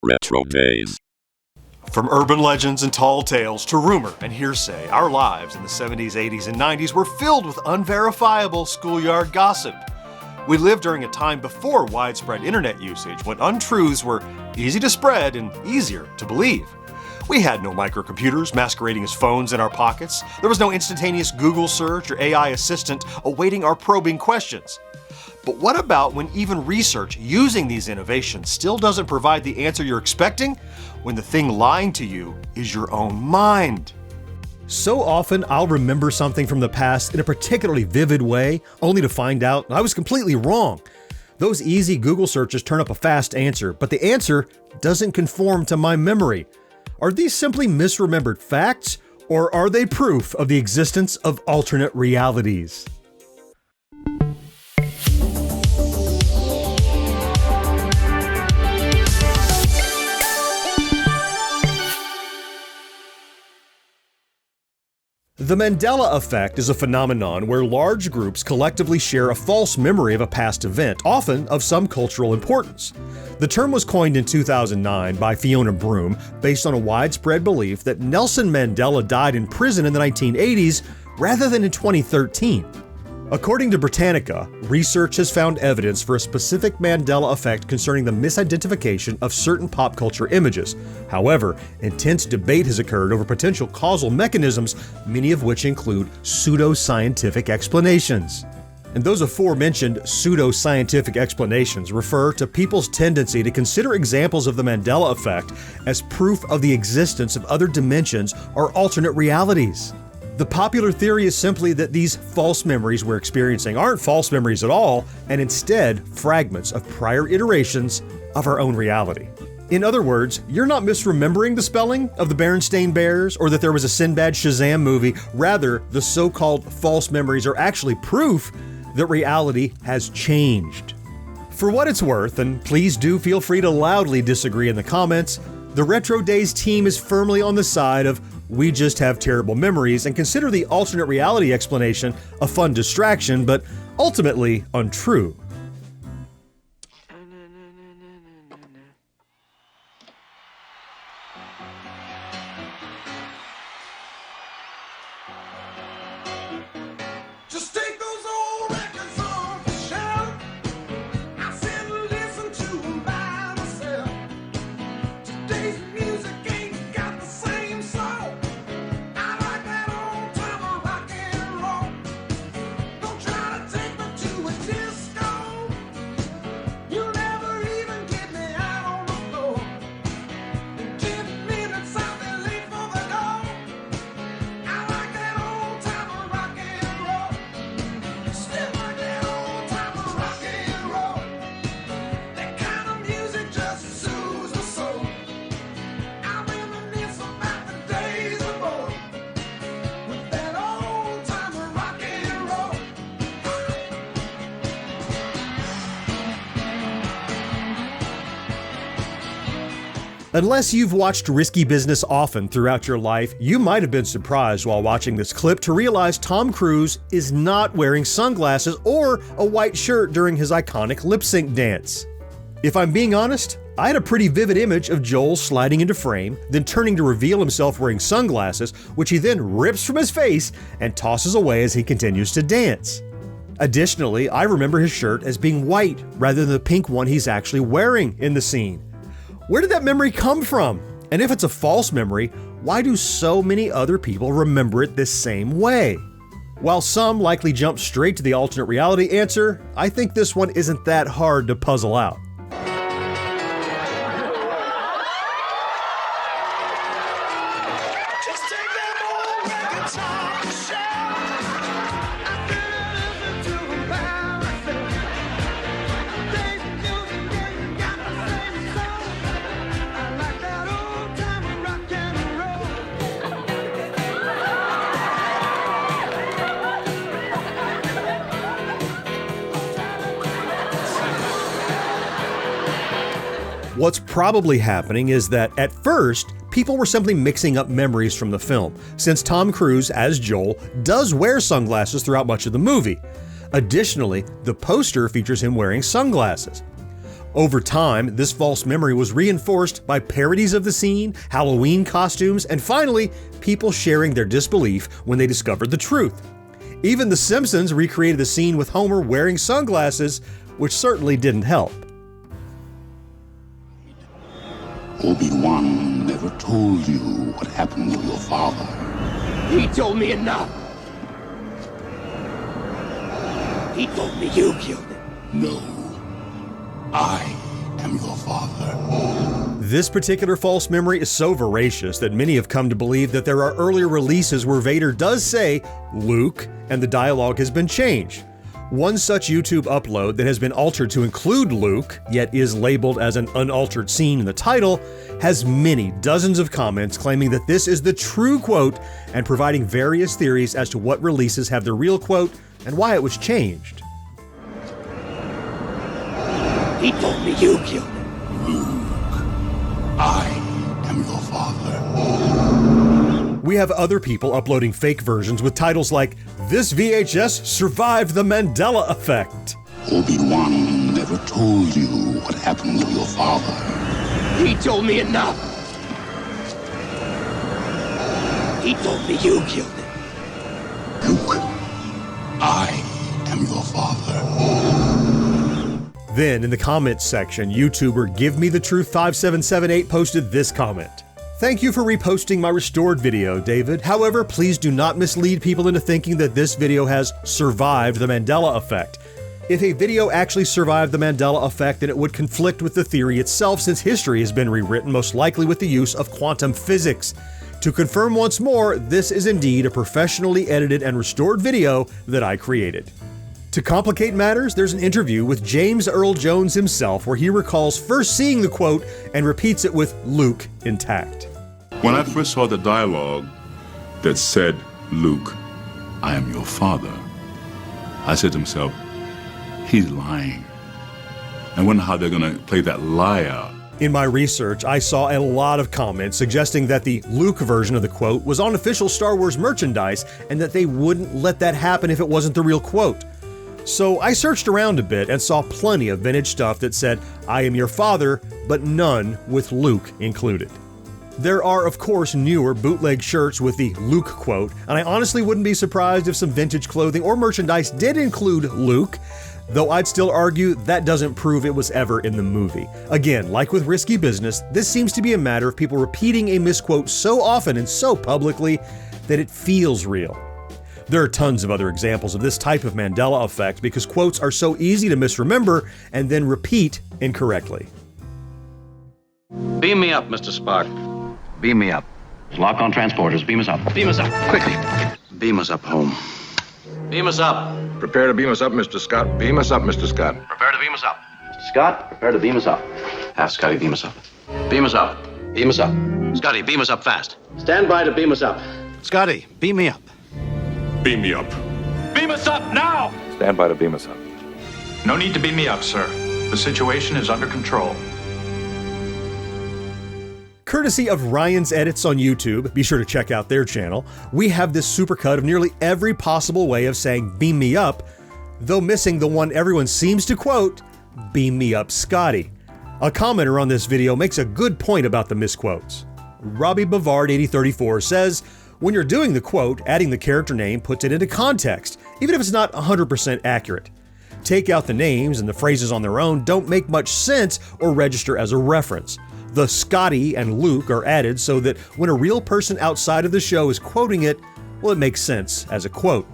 RetroDaze. From urban legends and tall tales to rumor and hearsay, our lives in the 70s, 80s, and 90s were filled with unverifiable schoolyard gossip. We lived during a time before widespread internet usage, when untruths were easy to spread and easier to believe. We had no microcomputers masquerading as phones in our pockets. There was no instantaneous Google search or AI assistant awaiting our probing questions. But what about when even research using these innovations still doesn't provide the answer you're expecting? When the thing lying to you is your own mind? So often I'll remember something from the past in a particularly vivid way, only to find out I was completely wrong. Those easy Google searches turn up a fast answer, but the answer doesn't conform to my memory. Are these simply misremembered facts, or are they proof of the existence of alternate realities? The Mandela Effect is a phenomenon where large groups collectively share a false memory of a past event, often of some cultural importance. The term was coined in 2009 by Fiona Broom based on a widespread belief that Nelson Mandela died in prison in the 1980s rather than in 2013. According to Britannica, research has found evidence for a specific Mandela effect concerning the misidentification of certain pop culture images. However, intense debate has occurred over potential causal mechanisms, many of which include pseudo-scientific explanations. And those aforementioned pseudo-scientific explanations refer to people's tendency to consider examples of the Mandela effect as proof of the existence of other dimensions or alternate realities. The popular theory is simply that these false memories we're experiencing aren't false memories at all, and instead fragments of prior iterations of our own reality. In other words, you're not misremembering the spelling of the Berenstain Bears or that there was a Sinbad Shazam movie. Rather, the so-called false memories are actually proof that reality has changed. For what it's worth, and please do feel free to loudly disagree in the comments, the RetroDaze team is firmly on the side of we just have terrible memories and consider the alternate reality explanation a fun distraction, but ultimately untrue. Just take those old records off the shelf. I said listen to them by myself. Today's music ain't got the same soul. I like that old time of rock and roll. Don't try to take me to a disco. You'll never even get me out on the floor. In 10 minutes I'll be late for the door. I like that old time of rock and roll. Still like that old time of rock and roll. That kind of music just soothes my soul. I reminisce about the days of old with that old time of rock and roll. Unless you've watched Risky Business often throughout your life, you might have been surprised while watching this clip to realize Tom Cruise is not wearing sunglasses or a white shirt during his iconic lip sync dance. If I'm being honest, I had a pretty vivid image of Joel sliding into frame, then turning to reveal himself wearing sunglasses, which he then rips from his face and tosses away as he continues to dance. Additionally, I remember his shirt as being white rather than the pink one he's actually wearing in the scene. Where did that memory come from? And if it's a false memory, why do so many other people remember it this same way? While some likely jump straight to the alternate reality answer, I think this one isn't that hard to puzzle out. Just take them old records off the shelf. I feel listen to them by myself. Today's music ain't got the same soul. I like that old time of rock and roll. What's probably happening is that, at first, people were simply mixing up memories from the film, since Tom Cruise, as Joel, does wear sunglasses throughout much of the movie. Additionally, the poster features him wearing sunglasses. Over time, this false memory was reinforced by parodies of the scene, Halloween costumes, and finally, people sharing their disbelief when they discovered the truth. Even The Simpsons recreated the scene with Homer wearing sunglasses, which certainly didn't help. Obi-Wan never told you what happened to your father. He told me enough. He told me you killed him. No. I am your father. This particular false memory is so voracious that many have come to believe that there are earlier releases where Vader does say Luke and the dialogue has been changed. One such YouTube upload that has been altered to include Luke, yet is labeled as an unaltered scene in the title, has many dozens of comments claiming that this is the true quote and providing various theories as to what releases have the real quote and why it was changed. He told me you killed him. Luke, I am your father. We have other people uploading fake versions with titles like, "This VHS survived the Mandela Effect." Obi-Wan never told you what happened to your father. He told me enough. He told me you killed him. Luke, I am your father. Then, in the comments section, YouTuber Give Me the Truth 5778 posted this comment. "Thank you for reposting my restored video, David. However, please do not mislead people into thinking that this video has survived the Mandela Effect. If a video actually survived the Mandela Effect, then it would conflict with the theory itself, since history has been rewritten most likely with the use of quantum physics. To confirm once more, this is indeed a professionally edited and restored video that I created." To complicate matters, there's an interview with James Earl Jones himself where he recalls first seeing the quote and repeats it with Luke intact. When I first saw the dialogue that said, "Luke, I am your father," I said to myself, he's lying. I wonder how they're going to play that lie out. In my research, I saw a lot of comments suggesting that the Luke version of the quote was on official Star Wars merchandise and that they wouldn't let that happen if it wasn't the real quote. So I searched around a bit and saw plenty of vintage stuff that said, "I am your father," but none with Luke included. There are, of course, newer bootleg shirts with the Luke quote, and I honestly wouldn't be surprised if some vintage clothing or merchandise did include Luke, though I'd still argue that doesn't prove it was ever in the movie. Again, like with Risky Business, this seems to be a matter of people repeating a misquote so often and so publicly that it feels real. There are tons of other examples of this type of Mandela effect because quotes are so easy to misremember and then repeat incorrectly. Beam me up, Mr. Spark. Beam me up. Lock on transporters. Beam us up. Beam us up, quickly. Beam us up home. Beam us up. Prepare to beam us up, Mr. Scott. Beam us up, Mr. Scott. Prepare to beam us up. Mr. Scott, prepare to beam us up. Have Scotty beam us up. Beam us up. Beam us up. Scotty, beam us up fast. Stand by to beam us up. Scotty, beam me up. Beam me up. Beam us up now! Stand by to beam us up. No need to beam me up, sir. The situation is under control. Courtesy of Ryan's Edits on YouTube, be sure to check out their channel, we have this supercut of nearly every possible way of saying beam me up, though missing the one everyone seems to quote, "Beam me up, Scotty." A commenter on this video makes a good point about the misquotes. Robbie Bavard 8034 says, "When you're doing the quote, adding the character name puts it into context, even if it's not 100% accurate. Take out the names and the phrases on their own don't make much sense or register as a reference. The Scotty and Luke are added so that when a real person outside of the show is quoting it, well, it makes sense as a quote."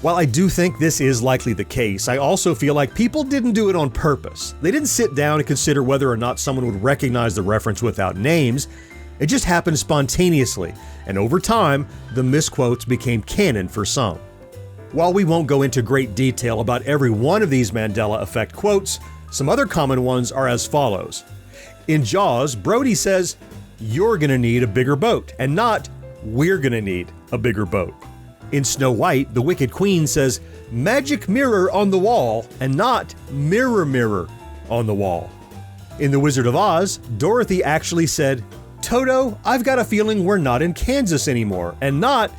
While I do think this is likely the case, I also feel like people didn't do it on purpose. They didn't sit down and consider whether or not someone would recognize the reference without names. It just happened spontaneously, and over time, the misquotes became canon for some. While we won't go into great detail about every one of these Mandela Effect quotes, some other common ones are as follows. In Jaws, Brody says, "You're gonna need a bigger boat," and not, "We're gonna need a bigger boat." In Snow White, the Wicked Queen says, "Magic mirror on the wall," and not, "Mirror, mirror on the wall." In The Wizard of Oz, Dorothy actually said, "Toto, I've got a feeling we're not in Kansas anymore," and not,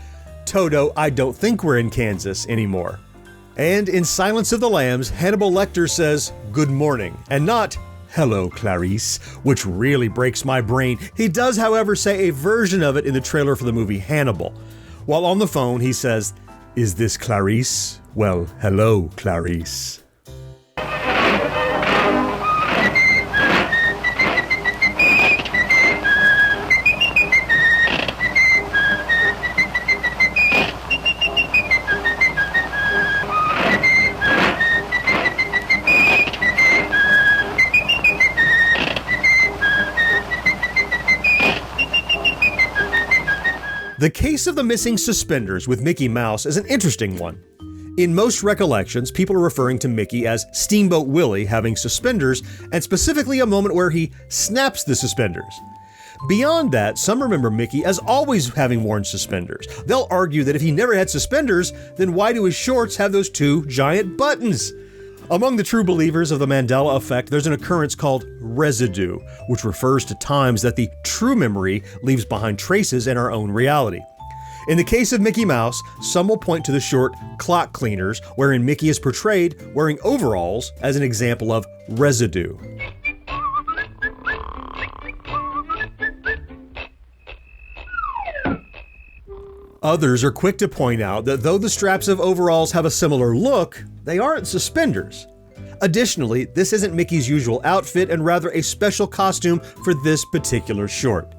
"Toto, I don't think we're in Kansas anymore." And in Silence of the Lambs, Hannibal Lecter says, "Good morning," and not, "Hello, Clarice," which really breaks my brain. He does, however, say a version of it in the trailer for the movie Hannibal. While on the phone, he says, "Is this Clarice? Well, hello, Clarice." The case of the missing suspenders with Mickey Mouse is an interesting one. In most recollections, people are referring to Mickey as Steamboat Willie having suspenders, and specifically a moment where he snaps the suspenders. Beyond that, some remember Mickey as always having worn suspenders. They'll argue that if he never had suspenders, then why do his shorts have those two giant buttons? Among the true believers of the Mandela Effect, there's an occurrence called residue, which refers to times that the true memory leaves behind traces in our own reality. In the case of Mickey Mouse, some will point to the short Clock Cleaners, wherein Mickey is portrayed wearing overalls as an example of residue. Others are quick to point out that though the straps of overalls have a similar look, they aren't suspenders. Additionally, this isn't Mickey's usual outfit and rather a special costume for this particular short.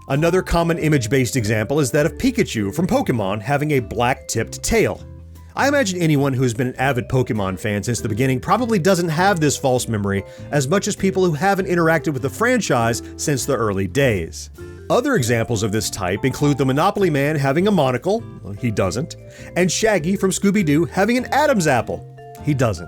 Another common image-based example is that of Pikachu from Pokemon having a black-tipped tail. I imagine anyone who's been an avid Pokemon fan since the beginning probably doesn't have this false memory as much as people who haven't interacted with the franchise since the early days. Other examples of this type include the Monopoly Man having a monocle, well, he doesn't, and Shaggy from Scooby-Doo having an Adam's apple, he doesn't.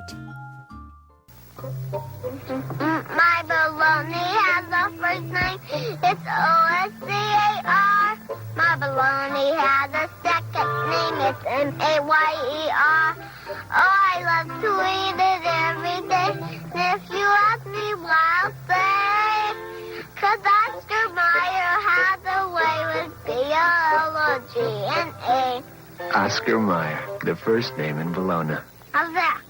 My baloney has a first name, it's O-S-C-A-R. My baloney has a second name, it's M-A-Y-E-R. Oh, I love to eat it every day, and if you ask me why, I'll say, 'cause Oscar Mayer has a way with B-O-L-O-G-N-A. Oscar Mayer, the first name in Bologna. How's that?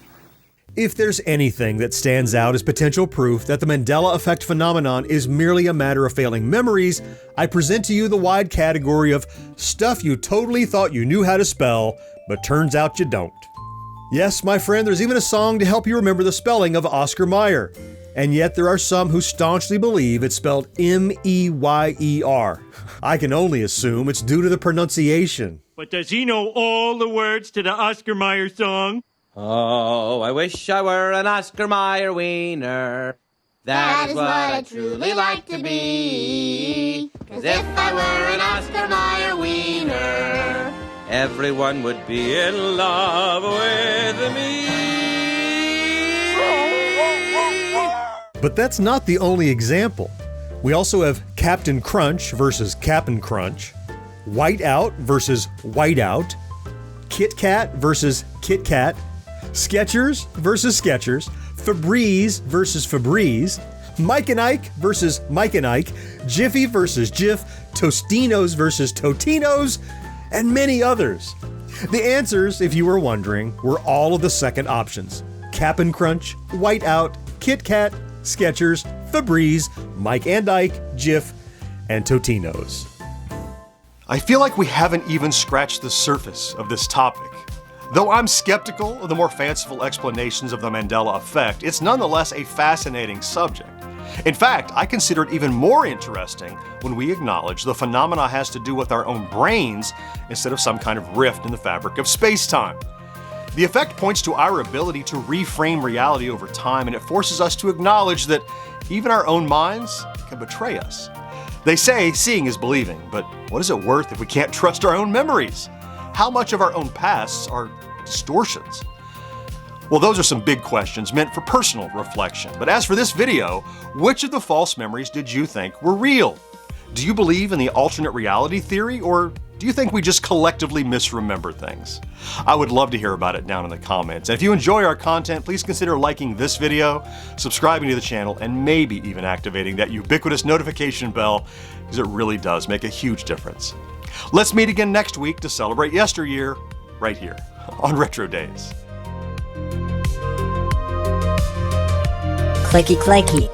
If there's anything that stands out as potential proof that the Mandela Effect phenomenon is merely a matter of failing memories, I present to you the wide category of stuff you totally thought you knew how to spell, but turns out you don't. Yes, my friend, there's even a song to help you remember the spelling of Oscar Mayer. And yet there are some who staunchly believe it's spelled M-E-Y-E-R. I can only assume it's due to the pronunciation. But does he know all the words to the Oscar Mayer song? Oh, I wish I were an Oscar Mayer wiener. That is what I'd truly like to be. 'Cause if I were an Oscar Mayer wiener, everyone would be in love with me. But that's not the only example. We also have Captain Crunch versus Cap'n Crunch, Whiteout versus Whiteout, Kit Kat versus Kit Kat, Skechers versus Skechers, Febreze versus Febreze, Mike and Ike versus Mike and Ike, Jiffy versus Jif, Tostinos versus Totinos, and many others. The answers, if you were wondering, were all of the second options: Cap'n Crunch, Whiteout, Kit Kat, Skechers, Febreze, Mike and Ike, Jif, and Totinos. I feel like we haven't even scratched the surface of this topic. Though I'm skeptical of the more fanciful explanations of the Mandela Effect, it's nonetheless a fascinating subject. In fact, I consider it even more interesting when we acknowledge the phenomena has to do with our own brains instead of some kind of rift in the fabric of space-time. The effect points to our ability to reframe reality over time, and it forces us to acknowledge that even our own minds can betray us. They say seeing is believing, but what is it worth if we can't trust our own memories? How much of our own pasts are distortions? Well, those are some big questions meant for personal reflection. But as for this video, which of the false memories did you think were real? Do you believe in the alternate reality theory, or do you think we just collectively misremember things? I would love to hear about it down in the comments. And if you enjoy our content, please consider liking this video, subscribing to the channel, and maybe even activating that ubiquitous notification bell, because it really does make a huge difference. Let's meet again next week to celebrate Yesteryear, right here on RetroDaze. Clicky clacky.